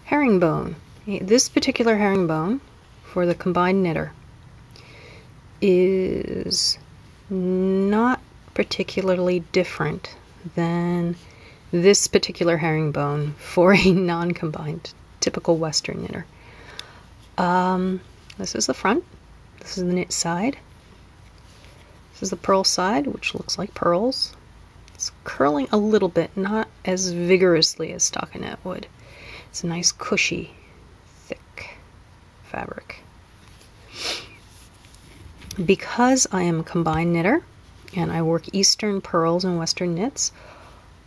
Herringbone. This particular herringbone for the combined knitter is not particularly different than this particular herringbone for a non-combined typical Western knitter. This is the front, this is the knit side, this is the purl side, which looks like purls. It's curling a little bit, not as vigorously as stockinette would. It's a nice cushy, thick fabric. Because I am a combined knitter and I work Eastern purls and Western knits,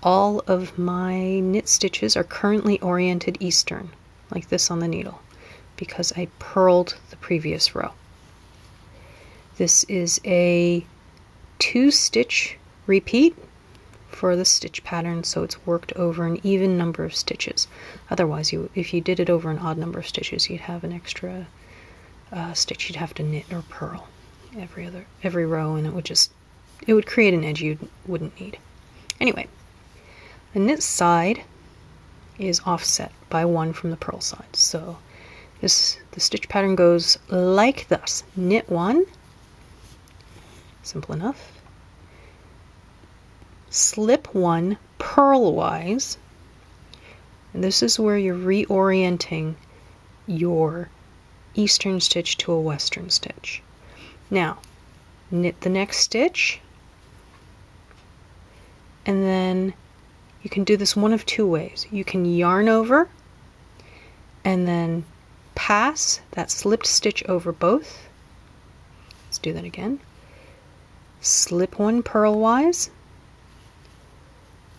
all of my knit stitches are currently oriented Eastern, like this on the needle, because I purled the previous row. This is a 2-stitch repeat for the stitch pattern, so it's worked over an even number of stitches. Otherwise, if you did it over an odd number of stitches, you'd have an extra stitch you'd have to knit or purl every row, and it would create an edge you wouldn't need. Anyway, the knit side is offset by 1 from the purl side. So the stitch pattern goes like this: knit 1, simple enough, slip 1 purlwise, and this is where you're reorienting your Eastern stitch to a Western stitch. Now, knit the next stitch, and then you can do this one of 2 ways. You can yarn over and then pass that slipped stitch over both. Let's do that again. Slip 1 purlwise,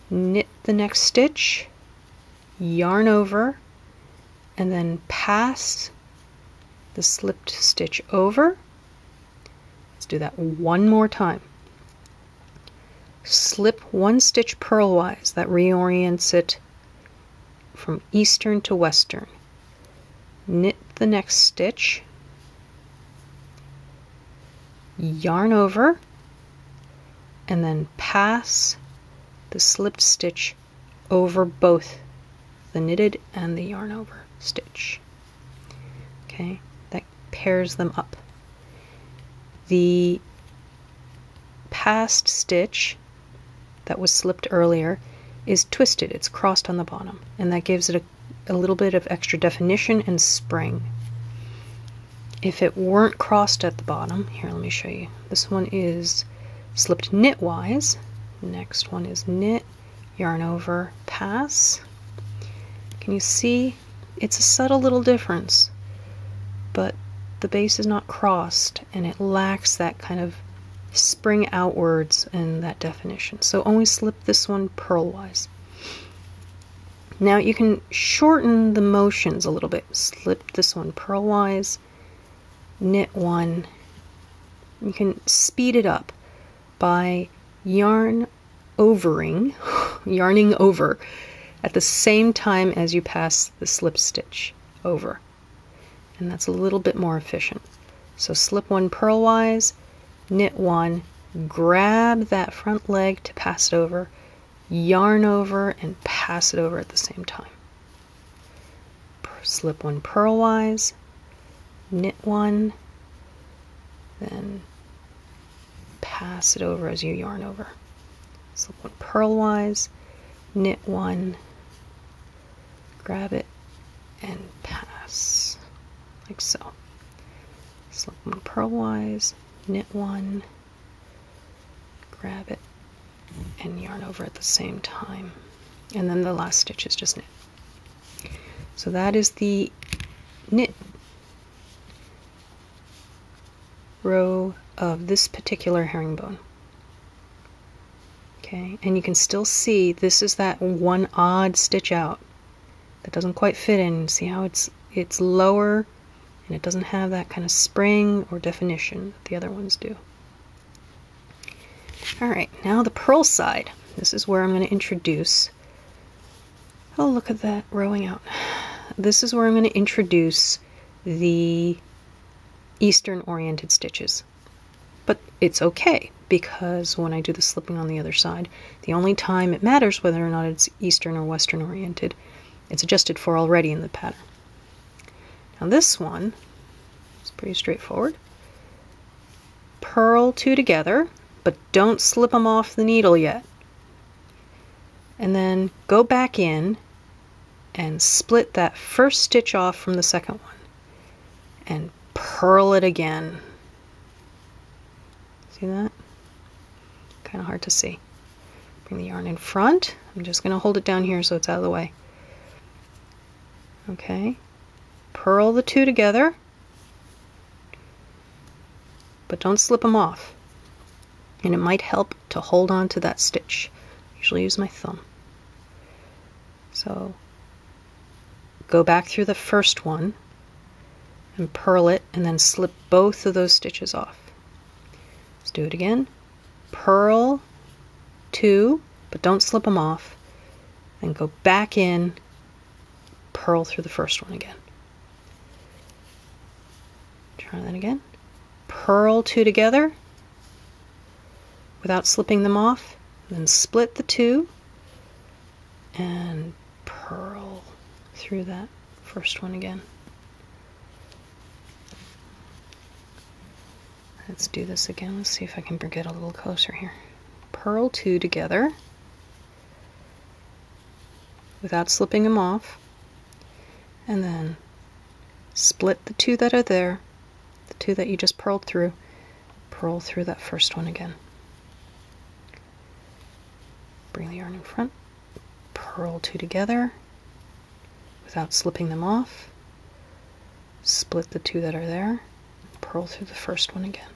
knit the next stitch, yarn over, and then pass the slipped stitch over. Let's do that one more time. Slip 1 stitch purlwise, that reorients it from Eastern to Western. Knit the next stitch, yarn over, and then pass the slipped stitch over both the knitted and the yarn over stitch. Okay, that pairs them up. The passed stitch that was slipped earlier is twisted, it's crossed on the bottom, and that gives it a little bit of extra definition and spring. If it weren't crossed at the bottom, here, let me show you. This one is slipped knitwise. The next one is knit, yarn over, pass. Can you see? It's a subtle little difference, but the base is not crossed and it lacks that kind of spring outwards and that definition. So only slip this one purlwise. Now you can shorten the motions a little bit. Slip this one purlwise, knit 1. You can speed it up by yarning over at the same time as you pass the slip stitch over. And that's a little bit more efficient. So slip 1 purlwise, knit 1, grab that front leg to pass it over, yarn over, and pass it over at the same time. Slip 1 purlwise, knit 1, then pass it over as you yarn over. Slip 1 purlwise, knit 1, grab it, and pass, like so. Slip 1 purlwise, knit 1, grab it, and yarn over at the same time. And then the last stitch is just knit. So that is the knit row of this particular herringbone. Okay, and you can still see this is that one odd stitch out that doesn't quite fit in. See how it's lower and it doesn't have that kind of spring or definition that the other ones do. Alright, now the purl side. This is where I'm going to introduce, oh look at that rowing out. This is where I'm going to introduce the Eastern oriented stitches. But it's okay, because when I do the slipping on the other side, the only time it matters whether or not it's Eastern or Western oriented It's adjusted for already in the pattern. Now this one is pretty straightforward. Purl 2 together, but don't slip them off the needle yet. And then go back in and split that first stitch off from the second one and purl it again. See that? Kind of hard to see. Bring the yarn in front. I'm just going to hold it down here so it's out of the way. Okay. Purl the 2 together, but don't slip them off. And it might help to hold on to that stitch. Usually use my thumb. So go back through the first one and purl it, and then slip both of those stitches off. Let's do it again. Purl 2, but don't slip them off. Then go back in, purl through the first one again. Try that again. Purl 2 together without slipping them off, then split the 2 and purl through that first one again. Let's do this again. Let's see if I can get a little closer here. Purl 2 together without slipping them off, and then split the 2 that are there, the 2 that you just purled through, purl through that first one again. Bring the yarn in front, purl 2 together without slipping them off, split the 2 that are there, purl through the first one again,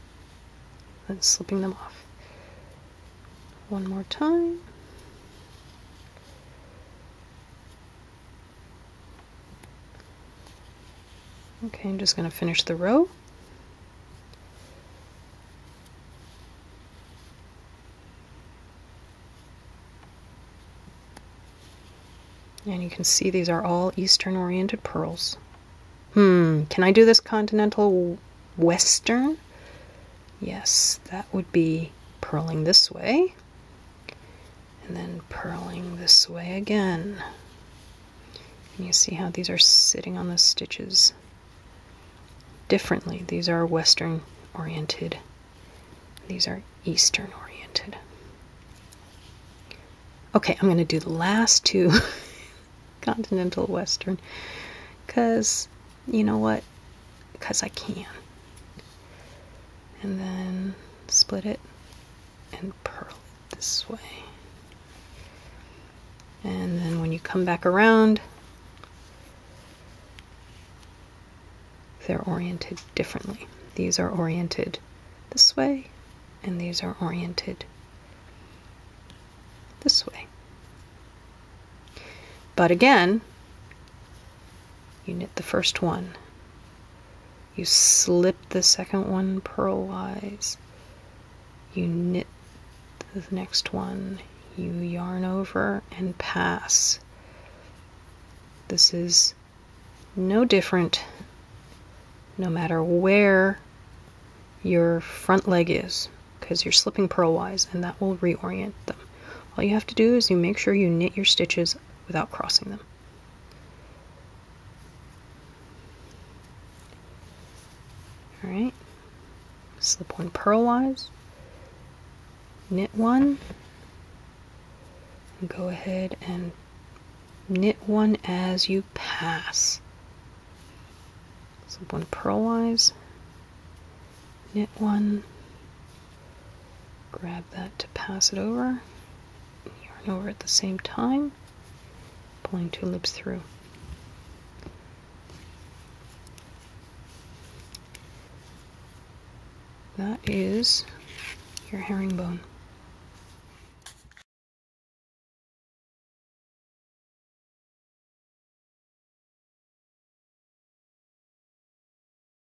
then slipping them off. One more time. Okay, I'm just going to finish the row. And you can see these are all Eastern oriented purls. Can I do this Continental Western? Yes, that would be purling this way and then purling this way again. And you see how these are sitting on the stitches differently. These are Western oriented. These are Eastern oriented. Okay, I'm going to do the last two Continental Western because, you know what, because I can. And then split it and purl it this way. And then when you come back around, they're oriented differently. These are oriented this way, and these are oriented this way. But again, you knit the first one, you slip the second one purlwise, you knit the next one, you yarn over and pass. This is no different no matter where your front leg is, because you're slipping purlwise, and that will reorient them. All you have to do is you make sure you knit your stitches without crossing them. Alright, slip one purlwise, knit one, and go ahead and knit one as you pass. Slip one purlwise, knit one, grab that to pass it over, yarn over at the same time, pulling 2 loops through. That is your herringbone.